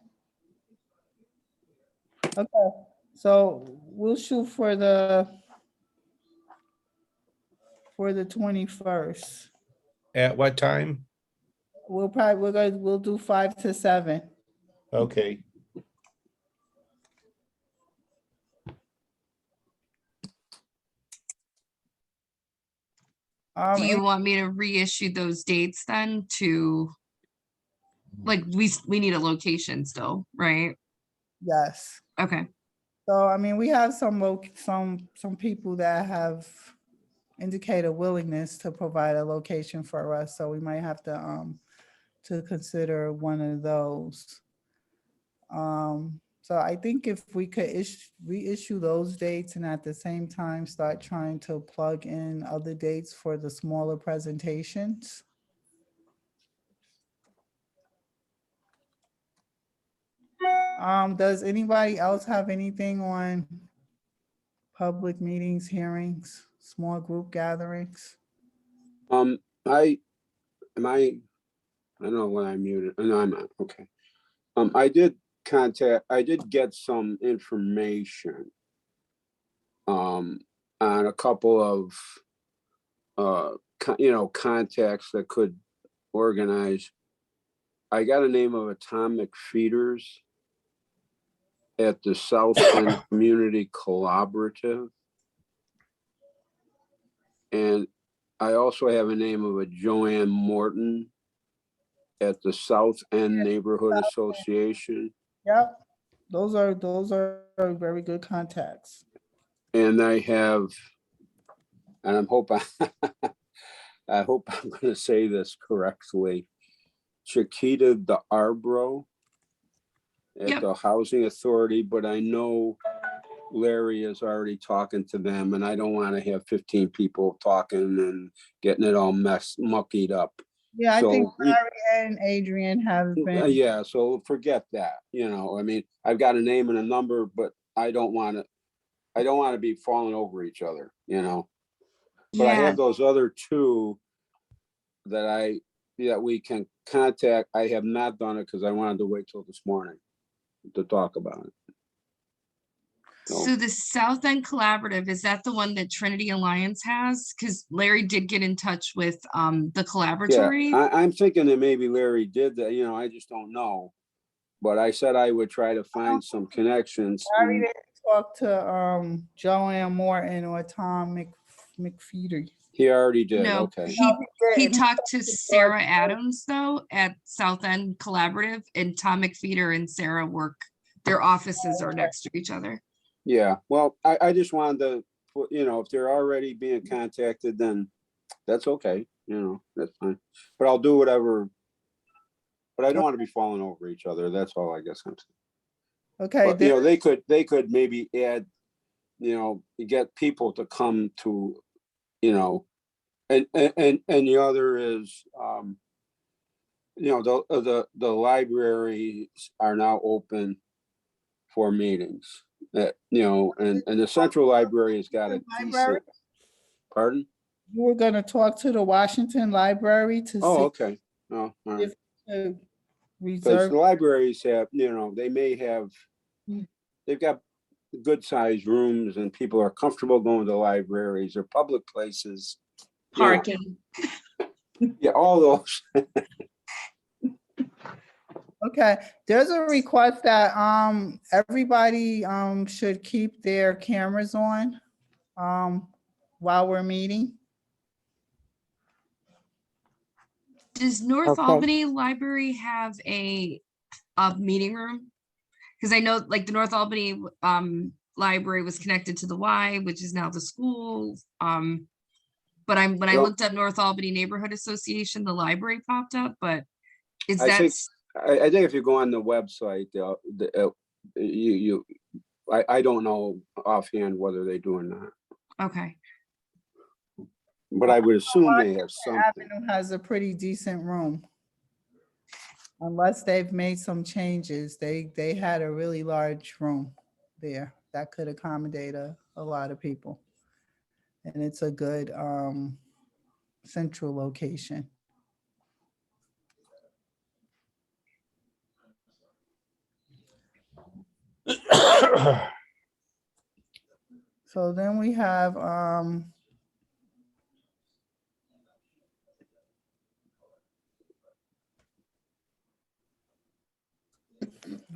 Okay, so we'll shoot for the 21st. At what time? We'll do 5 to 7. Okay. Do you want me to reissue those dates then to, like, we need a location still, right? Yes. Okay. So, we have some people that have indicated willingness to provide a location for us, so we might have to consider one of those. So I think if we could reissue those dates and at the same time start trying to plug in other dates for the smaller presentations. Does anybody else have anything on public meetings, hearings, small group gatherings? I don't know when I'm muted. No, I'm not. Okay. I did get some information on a couple of contacts that could organize. I got a name of Atomic Feeders. at the South End Community Collaborative. And I also have a name of a Joanne Morton at the South End Neighborhood Association. Yep, those are very good contacts. And I have, and I'm hoping, I hope I'm gonna say this correctly, Chiquita DeArbro at Yep. the Housing Authority, but I know Larry is already talking to them, and I don't want to have 15 people talking and getting it all muckied up. Yeah, I think So, Larry and Adrian have been. yeah, so forget that, you know, I mean, I've got a name and a number, but I don't want to be falling over each other, you know? But I Yeah, have those other two that we can contact. I have not done it because I wanted to wait till this morning to talk about it. so the South End Collaborative, is that the one that Trinity Alliance has? Because Larry did get in touch with the Yeah, collaboratory. I'm thinking that maybe Larry did that, you know, I just don't know. But I said I would try to find some connections. Larry and didn't talk to Joanne Morton or Tom McFeety. He already did, No, okay. he didn't. talked to Sarah Adams though at South End Collaborative, and Tom McFeeder and Sarah work, their offices are next to each other. Yeah, well, I just wanted to, you know, if they're already being contacted, then that's okay, you know, that's fine. But I'll do whatever, but I don't want to be falling over each other, that's all I guess I'm saying. Okay, But, you know, they could maybe add, you know, get people to come to, you know, and the other is, you know, the libraries are now open for meetings. That, you know, and the Central Library has got a Library? decent, pardon? you were gonna talk to the Washington Library to Oh, see okay. Oh, all right. if to Because reserve. the libraries have, you know, they may have, they've got good sized rooms and people are comfortable going to libraries or public places. you know. Parking. Yeah, all those. Okay, there's a request that everybody should keep their cameras on while we're meeting. Does North Okay. Albany Library have a meeting room? Because I know like the North Albany library was connected to the Y, which is now the school. But when I Well- looked up North Albany Neighborhood Association, the library popped up, but is I that think- I think if you go on the website, I don't know offhand whether they do or not, okay? but I would assume they have something. Avenue has a pretty decent room. Unless they've made some changes, they had a really large room there that could accommodate a lot of people. And it's a good central location. So then we have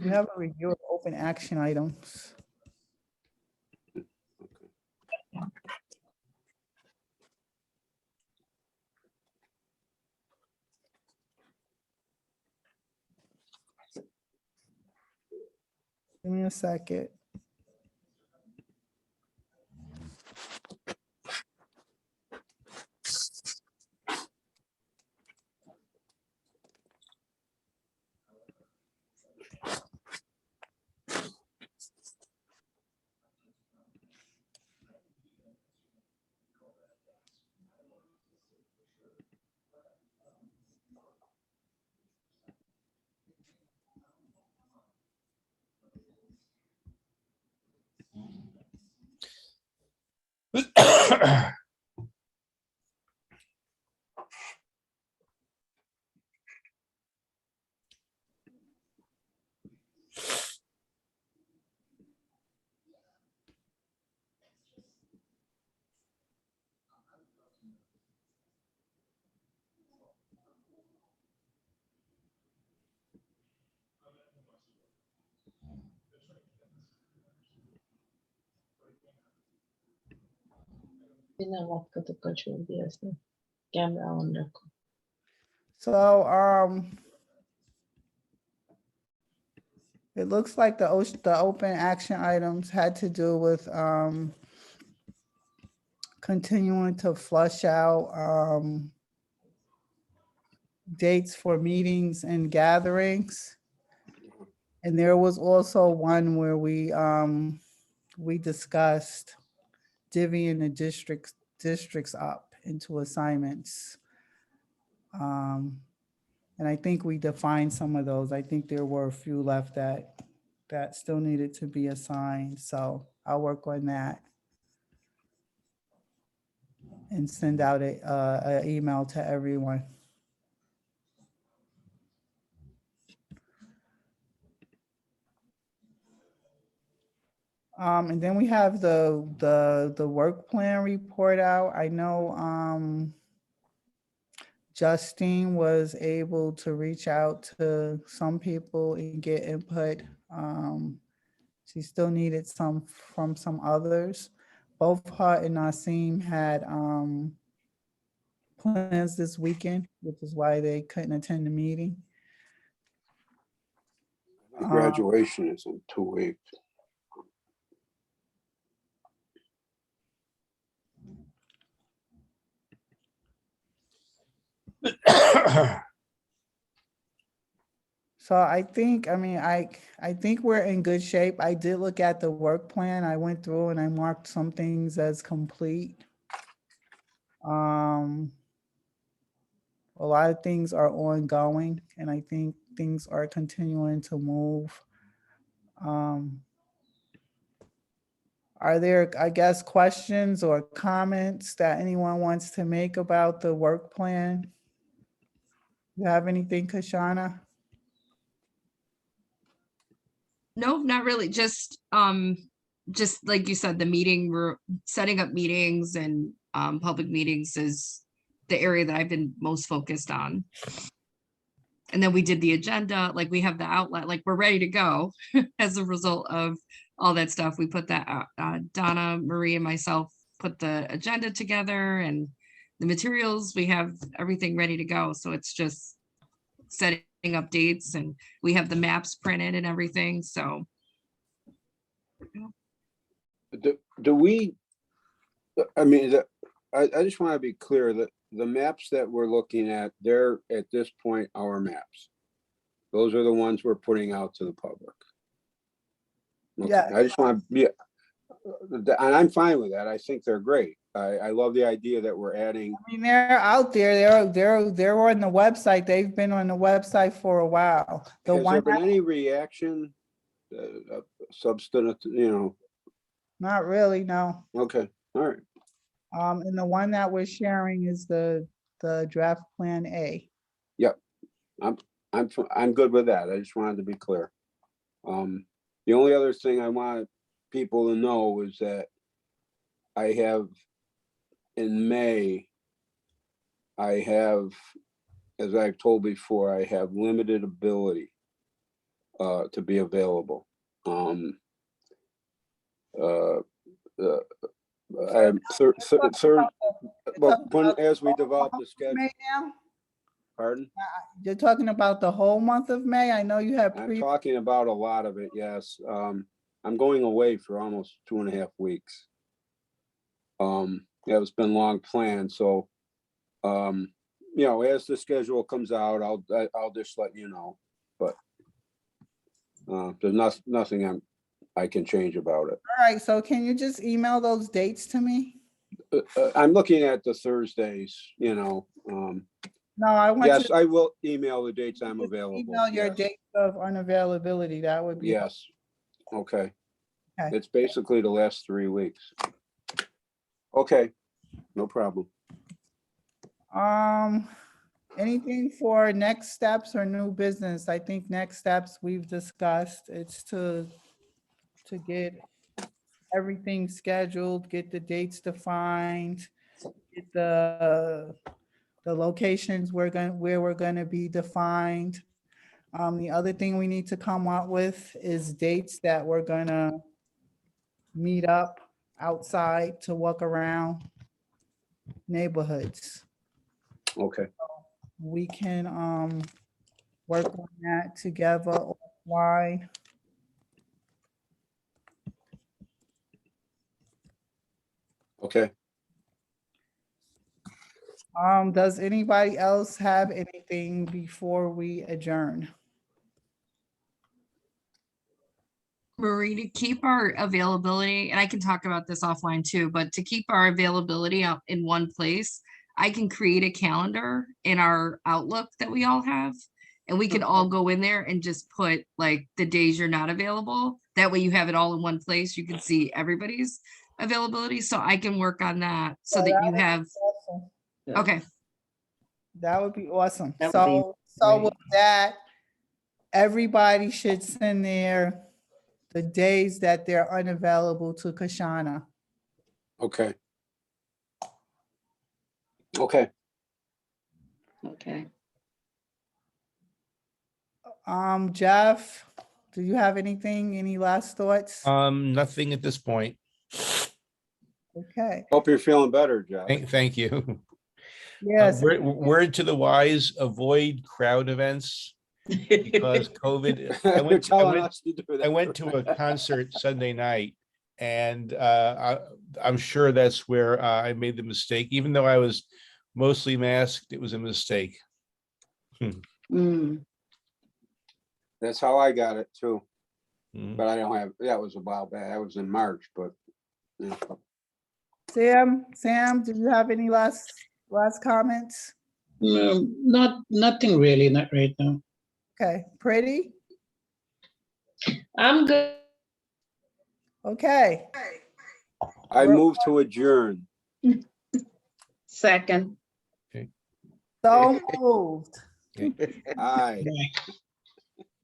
we have a review of open action items. Give me a second. So, it looks like the open action items had to do with, continuing to flush out, dates for meetings and gatherings. And there was also one where we discussed divvying the districts up into assignments. And I think we defined some of those. I think there were a few left that still needed to be assigned. So I'll work on that and send out a email to everyone. And then we have the work plan report out. I know Justine was able to reach out to some people and get input. She still needed some from some others. Both her and Naseem had plans this weekend, which is why they couldn't attend the meeting. My graduation is in 2 weeks. So I think, I think we're in good shape. I did look at the work plan. I went through and I marked some things as complete. A lot of things are ongoing, and I think things are continuing to move. Are there, I guess, questions or comments that anyone wants to make about the work plan? You have anything, Kashana? No, not really. Just like you said, the meeting, we're setting up meetings and public meetings is the area that I've been most focused on. And then we did the agenda, like we have the outlet, like we're ready to go as a result of all that stuff. We put that out, Donna, Marie, and myself put the agenda together and the materials, we have everything ready to go. So it's just setting up dates, and we have the maps printed and everything, so. Do we, I just want to be clear that the maps that we're looking at, they're at this point our maps. Those are the ones we're putting out to the public. Okay, Yeah. I just want to, and I'm fine with that. I think they're great. I love the idea that we're adding. They're out there. They're on the website. They've been on the website for a while. Has there been any reaction, substantive, Not really, no. Okay, all right. And the one that we're sharing is the draft plan A. Yep, I'm good with that. I just wanted to be clear. The only other thing I want people to know is that I have in May, I have, as I've told before, I have limited ability to be available. I'm third, as we develop the schedule. May now? Pardon? You're talking about the whole month of May? I know you have I'm talking about a lot of it, yes. I'm going away for almost 2.5 weeks. Yeah, it's been long planned, so as the schedule comes out, I'll just let you know. But there's nothing I can change about it. All right, so can you just email those dates to me? I'm looking at the Thursdays, No, I want Yes, you I will email the dates I'm to available. email your Yes. dates of unavailability. That would be. Yes. Okay. Okay. It's basically the last 3 weeks. Okay, no problem. Anything for next steps or new business? I think next steps we've discussed. It's to get everything scheduled, get the dates defined, get the locations where we're gonna be defined. The other thing we need to come up with is dates that we're gonna meet up outside to walk around. neighborhoods. Okay, We can work on that together offline. okay. Does anybody else have anything before we adjourn? Marie, to keep our availability, and I can talk about this offline too, but to keep our availability out in one place, I can create a calendar in our Outlook that we all have. And we can all go in there and just put like the days you're not available. That way you have it all in one place. You can see everybody's availability. So I can work on that so Oh, that that you would be have, awesome. okay. That would be awesome. That would be So great. with that, everybody should send the days that they're unavailable to Kashana. Okay. Okay. Okay. Jeff, do you have anything, any last thoughts? Nothing at this point. Okay, Hope you're feeling better, Jeff. Thank you. yes, Word to the wise, avoid crowd events because COVID. I You're telling us to do that. I went to a concert Sunday night, and I'm sure that's where I made the mistake. Even though I was mostly masked, it was a mistake. Mm. That's how I got it too. Mhm. But I don't have, that was a while back. That was in March, but. Yeah. Sam, do you have any last comments? No, nothing really, not right now. Okay, Pretty? I'm good. Okay, I move to adjourn. Second. so moved. Aye.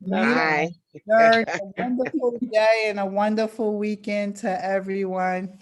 Bye. Adjourned. A wonderful day and a wonderful weekend to everyone.